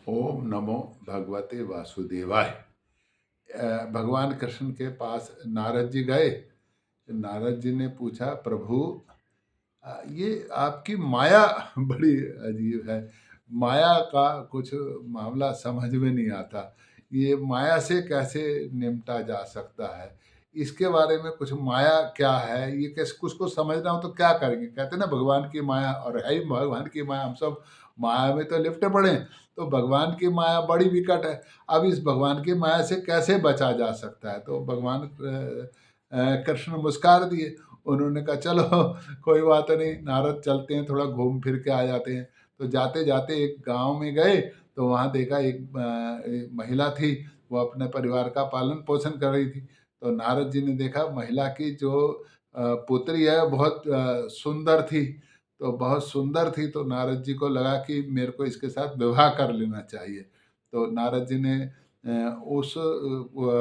ओम नमो भगवते वासुदेवाय। भगवान कृष्ण के पास नारद जी गए। नारद जी ने पूछा, प्रभु ये आपकी माया बड़ी अजीब है। माया का कुछ मामला समझ में नहीं आता। ये माया से कैसे निपटा जा सकता है? इसके बारे में कुछ, माया क्या है, ये कैसे, कुछ को समझना हो तो क्या करेंगे? कहते हैं ना, भगवान की माया, और है ही भगवान की माया। हम सब माया में तो लिपटे पड़े हैं। तो भगवान की माया बड़ी विकट है। अब इस भगवान की माया से कैसे बचा जा सकता है? तो भगवान कृष्ण मुस्कुरा दिए। उन्होंने कहा, चलो कोई बात नहीं, नारद चलते हैं, थोड़ा घूम फिर के आ जाते हैं। तो जाते जाते एक गांव में गए, तो वहां देखा एक महिला थी। वो अपने परिवार का पालन पोषण कर रही थी। तो नारद जी ने देखा महिला की जो पुत्री है, बहुत सुंदर थी। तो बहुत सुंदर थी, तो नारद जी को लगा कि मेरे को इसके साथ विवाह कर लेना चाहिए। तो नारद जी ने उस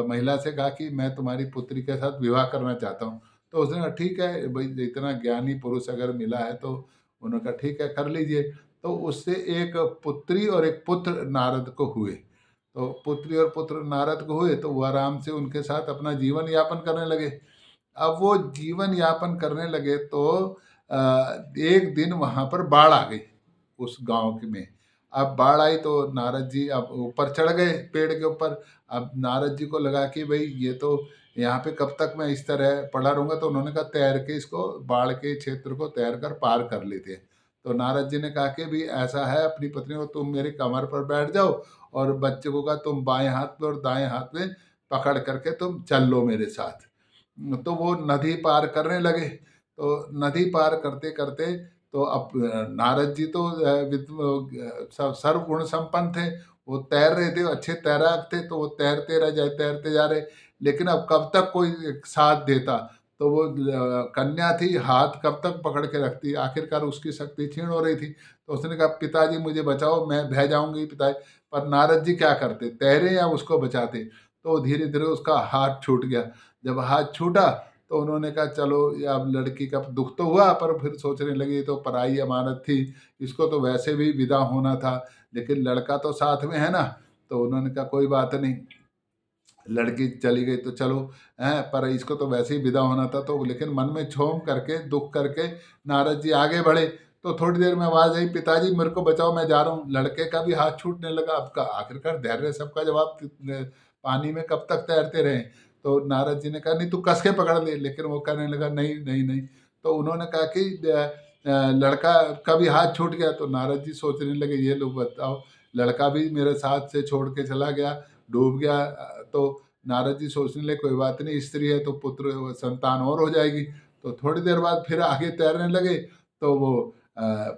महिला से कहा कि मैं तुम्हारी पुत्री के साथ विवाह करना चाहता हूँ। तो उसने कहा, ठीक है भाई, इतना ज्ञानी पुरुष अगर मिला है तो उन्होंने कहा ठीक है, कर लीजिए। तो उससे एक पुत्री और एक पुत्र नारद को हुए। तो पुत्री और पुत्र नारद को हुए, तो वो आराम से उनके साथ अपना जीवन यापन करने लगे। अब वो जीवन यापन करने लगे तो एक दिन वहां पर बाढ़ आ गई उस गांव के में। अब बाढ़ आई तो नारद जी अब ऊपर चढ़ गए पेड़ के ऊपर। अब नारद जी को लगा कि भाई ये तो यहाँ पे कब तक मैं इस तरह पड़ा रहूंगा। तो उन्होंने कहा, तैर के इसको, बाढ़ के क्षेत्र को तैर कर पार कर लेते हैं। तो नारद जी ने कहा कि भी ऐसा है, अपनी पत्नी को, तुम मेरी कमर पर बैठ जाओ, और बच्चे को कहा तुम बाएं हाथ में और दाएं हाथ में पकड़ करके तुम चल लो मेरे साथ। तो वो नदी पार करने लगे। तो नदी पार करते करते, तो अब नारद जी तो सर्वगुण संपन्न थे। वो तैर रहे थे, अच्छे तैराक थे। तो वो तैरते जा रहे। लेकिन अब कब तक कोई एक साथ देता? तो वो कन्या थी, हाथ कब तक पकड़ के रखती? आखिरकार उसकी शक्ति क्षीण हो रही थी। तो उसने कहा, पिताजी मुझे बचाओ, मैं बह जाऊंगी पिताजी। पर नारद जी क्या करते, तैरे या उसको बचाते? तो धीरे धीरे उसका हाथ छूट गया। जब हाथ छूटा, तो उन्होंने कहा, चलो ये अब लड़की का दुख तो हुआ, पर फिर सोचने लगे ये तो पराई अमानत थी, इसको तो वैसे भी विदा होना था, लेकिन लड़का तो साथ में है ना। तो उन्होंने कहा, कोई बात नहीं, लड़की चली गई तो चलो, हैं, पर इसको तो वैसे ही विदा होना था। तो लेकिन मन में क्षोभ करके, दुख करके नारद जी आगे बढ़े। तो थोड़ी देर में आवाज आई, पिताजी मेरे को बचाओ, मैं जा रहा हूँ। लड़के का भी हाथ छूटने लगा। अब का आखिरकार धैर्य सबका जवाब, पानी में कब तक तैरते रहे? तो नारद जी ने कहा, नहीं तू कस के पकड़ ले। लेकिन वो कहने लगा, नहीं नहीं नहीं। तो उन्होंने कहा कि लड़का का भी हाथ छूट गया। तो नारद जी सोचने लगे, ये लोग बताओ, लड़का भी मेरे साथ से छोड़ के चला गया, डूब गया। तो नारद जी सोचने लगे, कोई बात नहीं, स्त्री है तो पुत्र संतान और हो जाएगी। तो थोड़ी देर बाद फिर आगे तैरने लगे। तो वो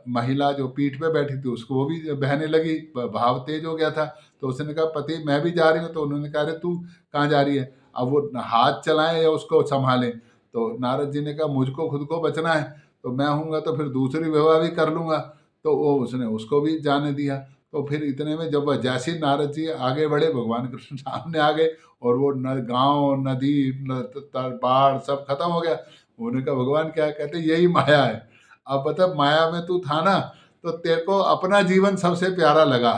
महिला जो पीठ पे बैठी थी, उसको वो भी बहने लगी, भाव तेज हो गया था। तो उसने कहा, पति मैं भी जा रही हूँ। तो उन्होंने कहा, अरे तू कहाँ जा रही है? अब वो हाथ चलाएं या उसको संभालें? तो नारद जी ने कहा, मुझको खुद को बचना है, तो मैं हूँगा तो फिर दूसरी विवाह भी कर लूंगा। तो वो उसने उसको भी जाने दिया। तो फिर इतने में जब वह जैसे ही नारद जी आगे बढ़े, भगवान कृष्ण सामने आ गए, और वो गांव, नदी, बाढ़ सब खत्म हो गया। उन्होंने कहा, भगवान क्या? कहते, यही माया है। अब बता, माया में तू था ना, तो तेरे को अपना जीवन सबसे प्यारा लगा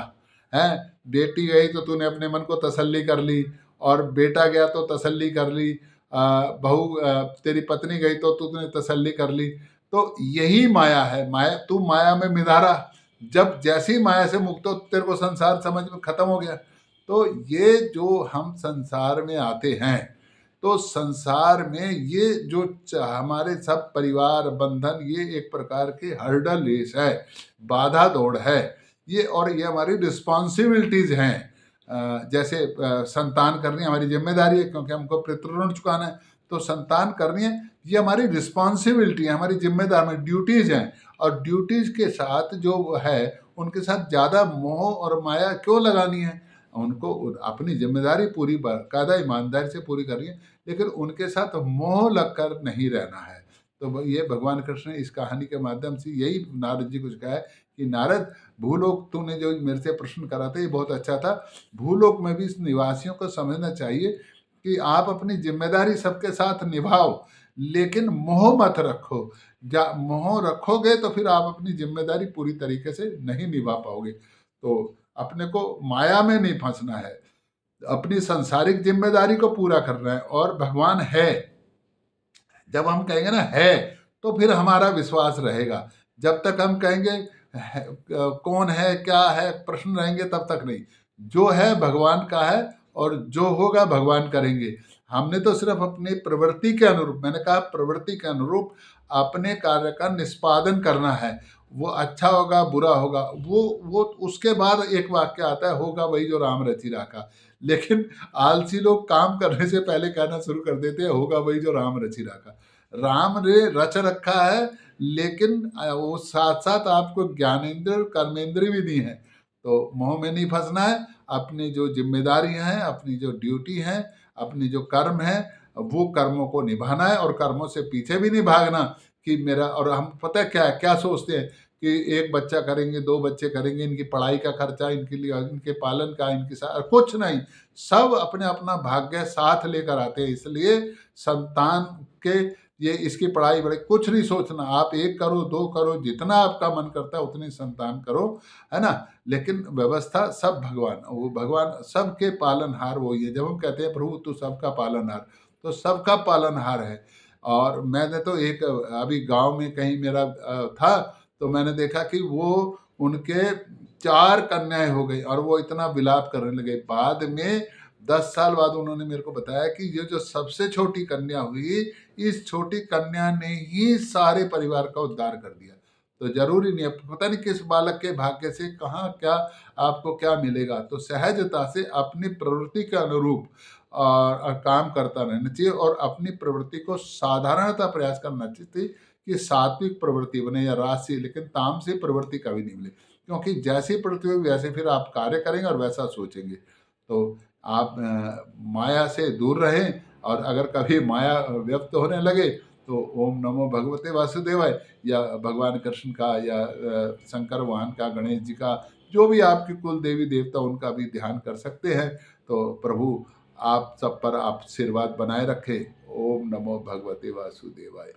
है। बेटी गई तो तूने अपने मन को तसल्ली कर ली, और बेटा गया तो तसल्ली कर ली, बहू, तेरी पत्नी गई तो तूने तसल्ली कर ली। तो यही माया है। माया, तू माया में मिधारा। जब जैसी माया से मुक्त हो, तेरे को संसार समझ में खत्म हो गया। तो ये जो हम संसार में आते हैं, तो संसार में ये जो हमारे सब परिवार बंधन, ये एक प्रकार के हर्डल रेस है, बाधा दौड़ है ये। और ये हमारी रिस्पॉन्सिबिलिटीज हैं। जैसे संतान करनी हमारी जिम्मेदारी है, क्योंकि हमको पितृऋण चुकाना है। तो संतान करनी है, ये हमारी रिस्पॉन्सिबिलिटी है, हमारी जिम्मेदारी में ड्यूटीज हैं। और ड्यूटीज के साथ जो है, उनके साथ ज़्यादा मोह और माया क्यों लगानी है? उनको अपनी जिम्मेदारी पूरी बाकायदा ईमानदारी से पूरी करनी है, लेकिन उनके साथ मोह लगकर नहीं रहना है। तो ये भगवान कृष्ण ने इस कहानी के माध्यम से यही नारद जी को सिखाया है कि नारद, भूलोक, तूने जो मेरे से प्रश्न करा था ये बहुत अच्छा था। भूलोक में भी इस निवासियों को समझना चाहिए कि आप अपनी जिम्मेदारी सबके साथ निभाओ, लेकिन मोह मत रखो। मोह रखोगे तो फिर आप अपनी जिम्मेदारी पूरी तरीके से नहीं निभा पाओगे। तो अपने को माया में नहीं फंसना है, अपनी सांसारिक जिम्मेदारी को पूरा करना है। और भगवान है, जब हम कहेंगे ना है, तो फिर हमारा विश्वास रहेगा। जब तक हम कहेंगे कौन है क्या है प्रश्न रहेंगे, तब तक नहीं। जो है भगवान का है, और जो होगा भगवान करेंगे। हमने तो सिर्फ अपनी प्रवृत्ति के अनुरूप, मैंने कहा प्रवृत्ति के अनुरूप अपने कार्य का निष्पादन करना है। वो अच्छा होगा बुरा होगा, वो उसके बाद एक वाक्य आता है, होगा वही जो राम रचि राखा। लेकिन आलसी लोग काम करने से पहले कहना शुरू कर देते हैं, होगा वही जो राम रचि राखा। राम ने रच रखा है, लेकिन वो साथ साथ आपको ज्ञानेंद्र कर्मेंद्र भी दी है। तो मोह में नहीं फंसना है, अपनी जो जिम्मेदारी है, अपनी जो ड्यूटी है, अपनी जो कर्म है, वो कर्मों को निभाना है, और कर्मों से पीछे भी नहीं भागना कि मेरा। और हम पता है क्या सोचते हैं कि एक बच्चा करेंगे, दो बच्चे करेंगे, इनकी पढ़ाई का खर्चा, इनके लिए इनके पालन का, कुछ नहीं। सब अपने अपना भाग्य साथ लेकर आते हैं। इसलिए संतान के ये इसकी पढ़ाई बड़े कुछ नहीं सोचना। आप एक करो, दो करो, जितना आपका मन करता है उतनी संतान करो, है ना। लेकिन व्यवस्था सब भगवान, वो भगवान सबके पालनहार वही है। जब हम कहते हैं प्रभु तू सबका पालनहार, तो सबका पालनहार है। और मैंने तो एक अभी गांव में कहीं मेरा था, तो मैंने देखा कि वो उनके 4 कन्याएं हो गई, और वो इतना विलाप करने लगे। बाद में 10 साल बाद उन्होंने मेरे को बताया कि ये जो सबसे छोटी कन्या हुई, इस छोटी कन्या ने ही सारे परिवार का उद्धार कर दिया। तो जरूरी नहीं है, पता नहीं किस बालक के भाग्य से कहाँ क्या आपको क्या मिलेगा। तो सहजता से अपनी प्रवृत्ति के अनुरूप काम करता रहना चाहिए, और अपनी प्रवृत्ति को साधारणता प्रयास करना चाहिए कि सात्विक प्रवृत्ति बने या राजसी, लेकिन तामसी प्रवृत्ति कभी नहीं मिले। क्योंकि जैसी प्रवृत्ति होगी वैसे फिर आप कार्य करेंगे और वैसा सोचेंगे। तो आप माया से दूर रहें, और अगर कभी माया व्यक्त होने लगे तो ओम नमो भगवते वासुदेवाय, या भगवान कृष्ण का, या शंकर भगवान का, गणेश जी का, जो भी आपकी कुल देवी देवता, उनका भी ध्यान कर सकते हैं। तो प्रभु आप सब पर आप आशीर्वाद बनाए रखे। ओम नमो भगवते वासुदेवाय।